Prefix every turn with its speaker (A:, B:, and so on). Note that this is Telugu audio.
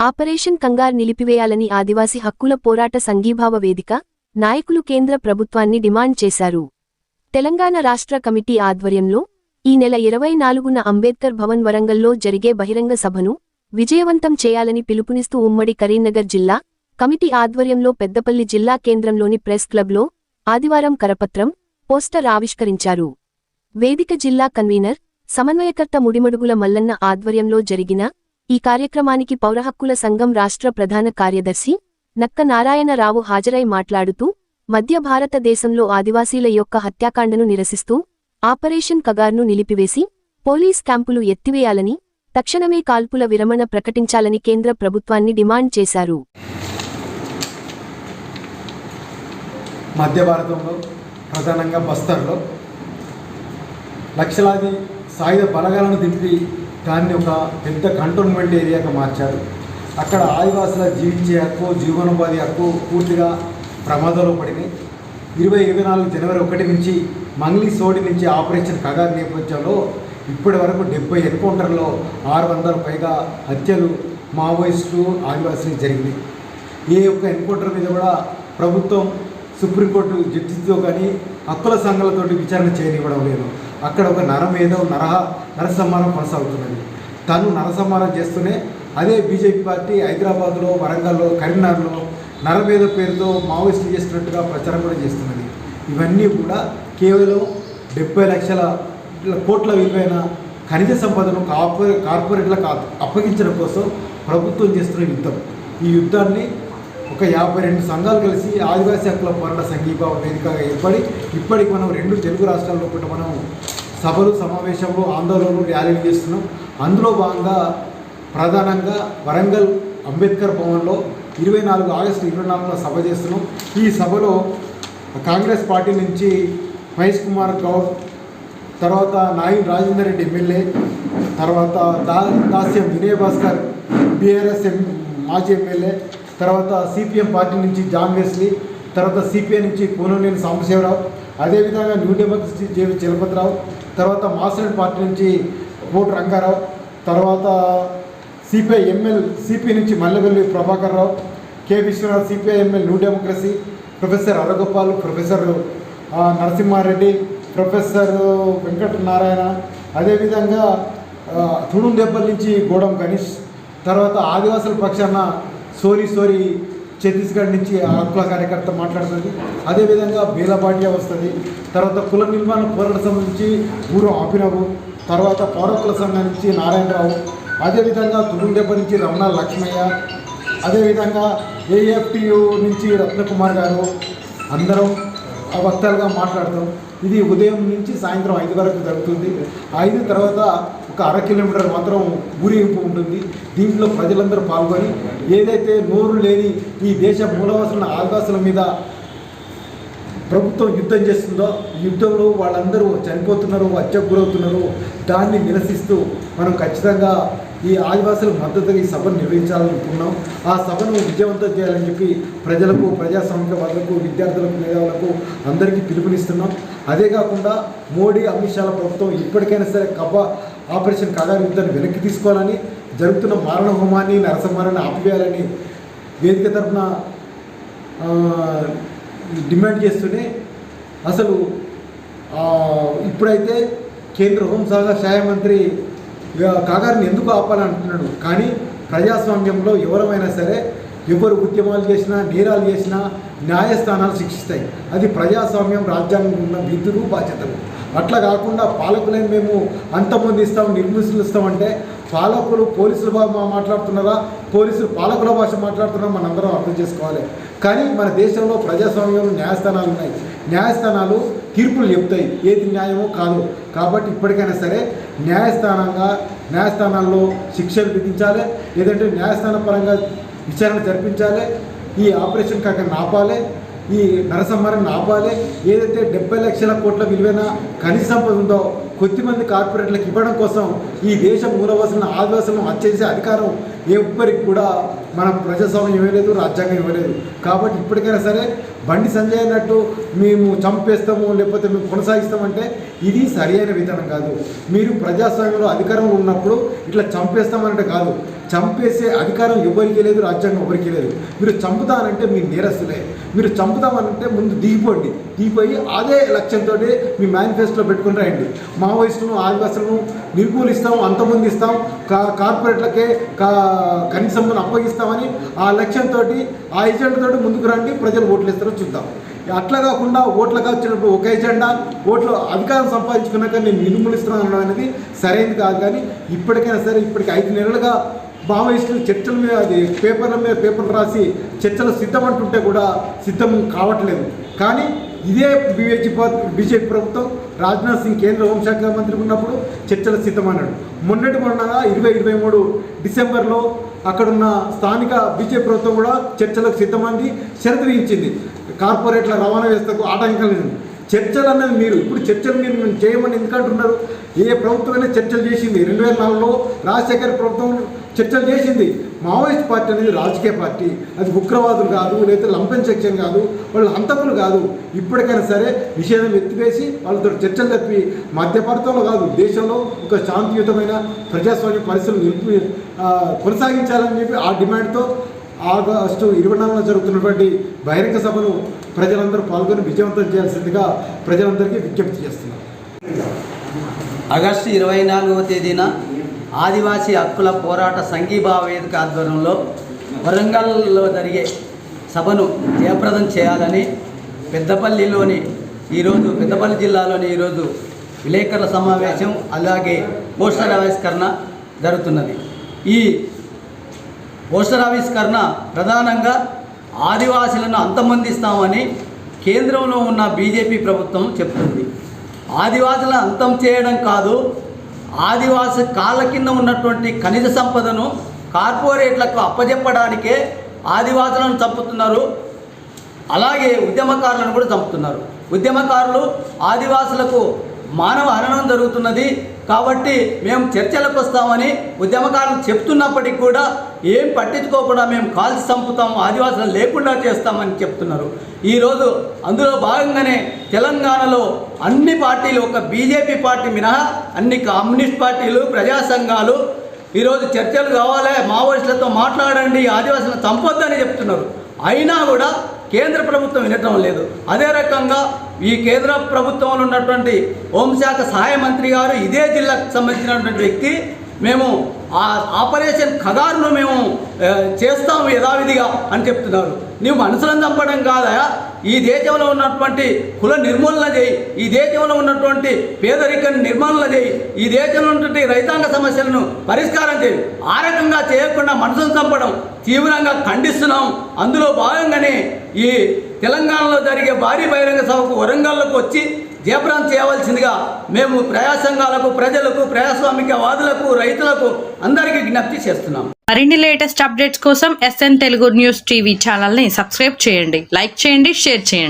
A: ఆపరేషన్ కంగార్ నిలిపివేయాలని ఆదివాసీ హక్కుల పోరాట సంఘీభావ వేదిక నాయకులు కేంద్ర ప్రభుత్వాన్ని డిమాండ్ చేశారు. తెలంగాణ రాష్ట్ర కమిటీ ఆధ్వర్యంలో ఈ నెల 24న అంబేద్కర్ భవన్ వరంగల్లో జరిగే బహిరంగ సభను విజయవంతం చేయాలని పిలుపునిస్తూ ఉమ్మడి కరీంనగర్ జిల్లా కమిటీ ఆధ్వర్యంలో పెద్దపల్లి జిల్లా కేంద్రంలోని ప్రెస్ క్లబ్లో ఆదివారం కరపత్రం, పోస్టర్ ఆవిష్కరించారు. వేదిక జిల్లా కన్వీనర్, సమన్వయకర్త ముడిమడుగుల మల్లన్న ఆధ్వర్యంలో జరిగిన ఈ కార్యక్రమానికి పౌరహక్కుల సంఘం రాష్ట్ర ప్రధాన కార్యదర్శి నక్క నారాయణరావు హాజరై మాట్లాడుతూ, మధ్య భారతదేశంలో ఆదివాసీల యొక్క హత్యాకాండను నిరసిస్తూ ఆపరేషన్ కగార్ను నిలిపివేసి పోలీస్ క్యాంపులు ఎత్తివేయాలని, తక్షణమే కాల్పుల విరమణ ప్రకటించాలని కేంద్ర ప్రభుత్వాన్ని డిమాండ్ చేశారు.
B: మధ్య భారతంలో ప్రధానంగా బస్తర్లో లక్షలాది సాయుధ బలగాలను దింపి దాన్ని ఒక పెద్ద కంటోన్మెంట్ ఏరియాగా మార్చారు. అక్కడ ఆదివాసుల జీవించే హక్కు, జీవనోపాధి హక్కు పూర్తిగా ప్రమాదంలో పడినాయి. 2024 జనవరి 1 నుంచి మంగ్లీ సోడి నుంచి ఆపరేషన్ కగార్ నేపథ్యంలో ఇప్పటి వరకు 70 ఎన్కౌంటర్లో 600 పైగా హత్యలు మావోయిస్టులు ఆదివాసులకు జరిగినాయి. ఏ ఒక్క ఎన్కౌంటర్ మీద కూడా ప్రభుత్వం సుప్రీంకోర్టు జడ్జితో కానీ హక్కుల సంఘాలతోటి విచారణ చేయనివ్వడం లేదు. అక్కడ ఒక నరసంహారం కొనసాగుతున్నది. తను నరసంహారం చేస్తూనే అదే బీజేపీ పార్టీ హైదరాబాద్లో, వరంగల్లో, కరీంనగర్లో నరమేధ పేరుతో మావోయిస్టులు చేస్తున్నట్టుగా ప్రచారం కూడా చేస్తున్నది. ఇవన్నీ కూడా కేవలం 70 లక్షల కోట్ల విలువైన ఖనిజ సంపదను కార్పొరేట్లకు అప్పగించడం కోసం ప్రభుత్వం చేస్తున్న యుద్ధం. ఈ యుద్ధాన్ని ఒక 52 సంఘాలు కలిసి ఆదివాసీ హక్కుల పోరాట సంఘీభావ వేదికగా ఏర్పడి ఇప్పటికి మనం 2 తెలుగు రాష్ట్రాల్లో కూడా మనం సభలు, సమావేశంలో, ఆందోళనలు, ర్యాలీలు చేస్తున్నాం. అందులో భాగంగా ప్రధానంగా వరంగల్ అంబేద్కర్ భవన్లో 24 ఆగస్టు 24న సభ చేస్తున్నాం. ఈ సభలో కాంగ్రెస్ పార్టీ నుంచి మహేష్ కుమార్ గౌడ్, తర్వాత నాయన్ రాజేందర్ రెడ్డి ఎమ్మెల్యే, తర్వాత దాస్యం వినయ్ భాస్కర్ బీఆర్ఎస్ మాజీ ఎమ్మెల్యే, తర్వాత సిపిఎం పార్టీ నుంచి జాన్ వెస్లీ, తర్వాత సిపిఐ నుంచి కూననేని సాంబశివరావు, అదేవిధంగా న్యూ డెమోక్రసీ జేవి చలపతిరావు, తర్వాత మాస్టర్ పార్టీ నుంచి కోటి రంగారావు, తర్వాత సిపి నుంచి Mallevelli Prabhakar Rao, K Vishwanath CPI ML new democracy, professor Haragopal, professor Narasimhareddy, professor Venkatanarayana, అదేవిధంగా తుడుందెబ్బల్ నుంచి గోడం గణేష్, తర్వాత ఆదివాసుల పక్షాన సోరీ ఛత్తీస్గఢ్ నుంచి హక్కుల కార్యకర్త మాట్లాడుతుంది. అదేవిధంగా బేలబాటియా వస్తుంది. తర్వాత కుల నిర్మాణ పోరాట సంఘం నుంచి పూర్వం ఆపినవు, తర్వాత పౌరకుల సంఘం నుంచి నారాయణరావు, అదేవిధంగా తుడుందెబ్బ నుంచి రమణ లక్ష్మయ్య, అదేవిధంగా ఏఎఫ్టియు నుంచి రత్నకుమార్ గారు, అందరం వక్తలుగా మాట్లాడతాం. ఇది ఉదయం నుంచి సాయంత్రం 5 వరకు జరుగుతుంది. 5 తర్వాత ఒక 1/2 కిలోమీటర్ మాత్రం ఊరేగింపు ఉంటుంది. దీంట్లో ప్రజలందరూ పాల్గొని ఏదైతే నోరు లేని ఈ దేశ మూలవాసుల ఆదివాసుల మీద ప్రభుత్వం యుద్ధం చేస్తుందో, ఈ యుద్ధంలో వాళ్ళందరూ చనిపోతున్నారు, హత్యకు గురవుతున్నారు. దాన్ని నిరసిస్తూ మనం ఖచ్చితంగా ఈ ఆదివాసుల మద్దతుగా ఈ సభను నిర్వహించాలనుకున్నాం. ఆ సభను విజయవంతం చేయాలని చెప్పి ప్రజలకు, ప్రజాస్వామికవాదులకు, విద్యార్థులకు, మేధావులకు అందరికీ పిలుపునిస్తున్నాం. అదే కాకుండా మోడీ, అమిత్ షాల ప్రభుత్వం ఇప్పటికైనా సరే ఆపరేషన్ కగార్ యుద్ధాన్ని వెనక్కి తీసుకోవాలని, జరుగుతున్న మారణ హోమాన్ని, నరసంహారాన్ని ఆపివేయాలని వేదిక తరఫున డిమాండ్ చేస్తూనే అసలు ఇప్పుడైతే కేంద్ర హోంశాఖ మంత్రి కగార్ని ఎందుకు ఆపాలంటున్నాడు. కానీ ప్రజాస్వామ్యంలో ఎవరమైనా సరే ఎవరు ఉద్యమాలు చేసినా, నేరాలు చేసినా న్యాయస్థానాలు శిక్షిస్తాయి. అది ప్రజాస్వామ్యం, రాజ్యాంగం ఉన్న విధులు, బాధ్యతలు. అట్లా కాకుండా పాలకులని మేము అంతమొందిస్తాం, నిర్మూలిస్తామంటే పాలకులు పోలీసుల మాట్లాడుతున్నారా, పోలీసులు పాలకుల భాష మాట్లాడుతున్నారా మనందరం అర్థం చేసుకోవాలి. కానీ మన దేశంలో ప్రజాస్వామ్యంలో న్యాయస్థానాలు ఉన్నాయి. న్యాయస్థానాలు తీర్పులు చెప్తాయి ఏది న్యాయమో కాదు. కాబట్టి ఇప్పటికైనా సరే న్యాయస్థానాల్లో శిక్షలు విధించాలి, లేదంటే న్యాయస్థాన పరంగా విచారణ జరిపించాలి. ఈ ఆపరేషన్ కగార్ ఆపాలి, ఈ నరసంహారాన్ని ఆపాలి. ఏదైతే 70 లక్షల కోట్ల విలువైన ఖనిజ సంపద ఉందో కొద్దిమంది కార్పొరేట్లకు ఇవ్వడం కోసం ఈ దేశం మూలవాసులను ఆదివాసులను హత్యేసే అధికారం ఎవ్వరికి కూడా మన ప్రజాస్వామ్యం ఇవ్వలేదు, రాజ్యాంగం ఇవ్వలేదు. కాబట్టి ఇప్పటికైనా సరే బండి సంజయ్ అన్నట్టు మేము చంపేస్తాము లేకపోతే మేము కొనసాగిస్తామంటే ఇది సరి అయిన విధానం కాదు. మీరు ప్రజాస్వామ్యంలో అధికారంలో ఉన్నప్పుడు ఇట్లా చంపేస్తామనంటే కాదు, చంపేసే అధికారం ఎవరికి లేదు, రాజ్యాంగం ఎవరికి లేదు. మీరు చంపుతానంటే మీ నేరస్తులే. మీరు చంపుతామనంటే ముందు దిగిపోయి అదే లక్ష్యంతో మీ మేనిఫెస్టోలో పెట్టుకుని రాయండి. మావోయిస్టులను ఆదివాసులను నిర్మూలిస్తాం, అంతమందిస్తాం, కార్పొరేట్లకే కనీసం అప్పగిస్తామని ఆ లక్ష్యంతో ఆ ఎజెండాతో ముందుకు రండి, ప్రజలు ఓట్లు ఇస్తారో చూద్దాం. అట్లా కాకుండా ఓట్లకు వచ్చినప్పుడు ఒక ఎజెండా, ఓట్లు అధికారం సంపాదించుకున్నాక నేను నిర్మూలిస్తున్నాను అనడం అనేది సరైనది కాదు. కానీ ఇప్పటికైనా సరే ఇప్పటికి 5 నెలలుగా మావోయిస్టులు చర్చల మీద పేపర్లు రాసి చర్చలు సిద్ధమంటుంటే కూడా సిద్ధం కావట్లేదు. కానీ ఇదే బీజేపీ ప్రభుత్వం రాజ్నాథ్ సింగ్ కేంద్ర హోంశాఖ మంత్రి ఉన్నప్పుడు చర్చలు సిద్ధమన్నాడు. మొన్నగా 23 డిసెంబర్లో అక్కడున్న స్థానిక బీజేపీ ప్రభుత్వం కూడా చర్చలకు సిద్ధమంది షరతు విధించింది. కార్పొరేట్ల రవాణా వ్యవస్థకు ఆటంకం లేదు. చర్చలు అన్నది మీరు ఇప్పుడు చర్చలు మీరు చేయమని ఎందుకంటున్నారు? ఏ ప్రభుత్వమైనా చర్చలు చేసింది. 2004లో రాజశేఖర్ ప్రభుత్వం చర్చలు చేసింది. మావోయిస్ట్ పార్టీ అనేది రాజకీయ పార్టీ, అది ఉగ్రవాదులు కాదు, లేదా లంపెన్ సెక్షన్ కాదు, వాళ్ళు హంతకులు కాదు. ఇప్పటికైనా సరే నిషేధం ఎత్తివేసి వాళ్ళతో చర్చలు తప్పి మధ్యపడతంలో కాదు, దేశంలో ఒక శాంతియుతమైన ప్రజాస్వామ్య పరిస్థితులు కొనసాగించాలని చెప్పి ఆ డిమాండ్తో ఆగస్టు 24న జరుగుతున్నటువంటి బహిరంగ సభను ప్రజలందరూ పాల్గొని విజయవంతం చేయాల్సిందిగా ప్రజలందరికీ విజ్ఞప్తి చేస్తున్నారు.
C: ఆగస్టు 24వ తేదీన ఆదివాసీ హక్కుల పోరాట సంఘీభావ వేదిక ఆధ్వర్యంలో వరంగల్లో జరిగే సభను జయప్రదం చేయాలని పెద్దపల్లి జిల్లాలోని ఈరోజు విలేకరుల సమావేశం అలాగే పోస్టర్ ఆవిష్కరణ జరుగుతున్నది. ఈ పోస్టర్ ఆవిష్కరణ ప్రధానంగా ఆదివాసీలను అంతమొందిస్తామని కేంద్రంలో ఉన్న బీజేపీ ప్రభుత్వం చెప్తుంది. ఆదివాసులను అంతం చేయడం కాదు, ఆదివాసి కాళ్ళ కింద ఉన్నటువంటి ఖనిజ సంపదను కార్పొరేట్లకు అప్పజెప్పడానికే ఆదివాసులను చంపుతున్నారు. అలాగే ఉద్యమకారులను కూడా చంపుతున్నారు. ఉద్యమకారులు ఆదివాసులకు మానవ హననం జరుగుతున్నది కాబట్టి మేము చర్చలకు వస్తామని ఉద్యమకారులు చెప్తున్నప్పటికీ కూడా ఏం పట్టించుకోకుండా మేము కాల్చి చంపుతాం, ఆదివాసులను లేకుండా చేస్తామని చెప్తున్నారు. ఈరోజు అందులో భాగంగానే తెలంగాణలో అన్ని పార్టీలు, ఒక బీజేపీ పార్టీ మినహా అన్ని కమ్యూనిస్ట్ పార్టీలు, ప్రజా సంఘాలు ఈరోజు చర్చలు కావాలి, మావోయిస్టులతో మాట్లాడండి, ఆదివాసులను చంపొద్దని చెప్తున్నారు. అయినా కూడా కేంద్ర ప్రభుత్వం వినటం లేదు. అదే రకంగా ఈ కేంద్ర ప్రభుత్వంలో ఉన్నటువంటి హోంశాఖ సహాయ మంత్రి గారు ఇదే జిల్లాకు సంబంధించినటువంటి వ్యక్తి, మేము ఆ ఆపరేషన్ ఖగారును మేము చేస్తాము యథావిధిగా అని చెప్తున్నారు. నీవు మనుషులను చంపడం కాదా? ఈ దేశంలో ఉన్నటువంటి కుల నిర్మూలన చేయి, ఈ దేశంలో ఉన్నటువంటి పేదరికాన్ని నిర్మూలన చేయి, ఈ దేశంలో ఉన్నటువంటి రైతాంగ సమస్యలను పరిష్కారం చేయి. ఆ రకంగా చేయకుండా మనుషులను చంపడం తీవ్రంగా ఖండిస్తున్నాం. అందులో భాగంగానే ఈ తెలంగాణలో జరిగే భారీ బహిరంగ సభకు వరంగల్లోకి వచ్చి జయప్రదం చేయవలసిందిగా మేము ప్రజా సంఘాలకు, ప్రజలకు, ప్రజాస్వామికవాదులకు, రైతులకు అందరికీ విజ్ఞప్తి చేస్తున్నాం.
D: మరిన్ని లేటెస్ట్ అప్డేట్స్ కోసం SN తెలుగు న్యూస్ టీవీ ఛానల్ని సబ్స్క్రైబ్ చేయండి, లైక్ చేయండి, షేర్ చేయండి.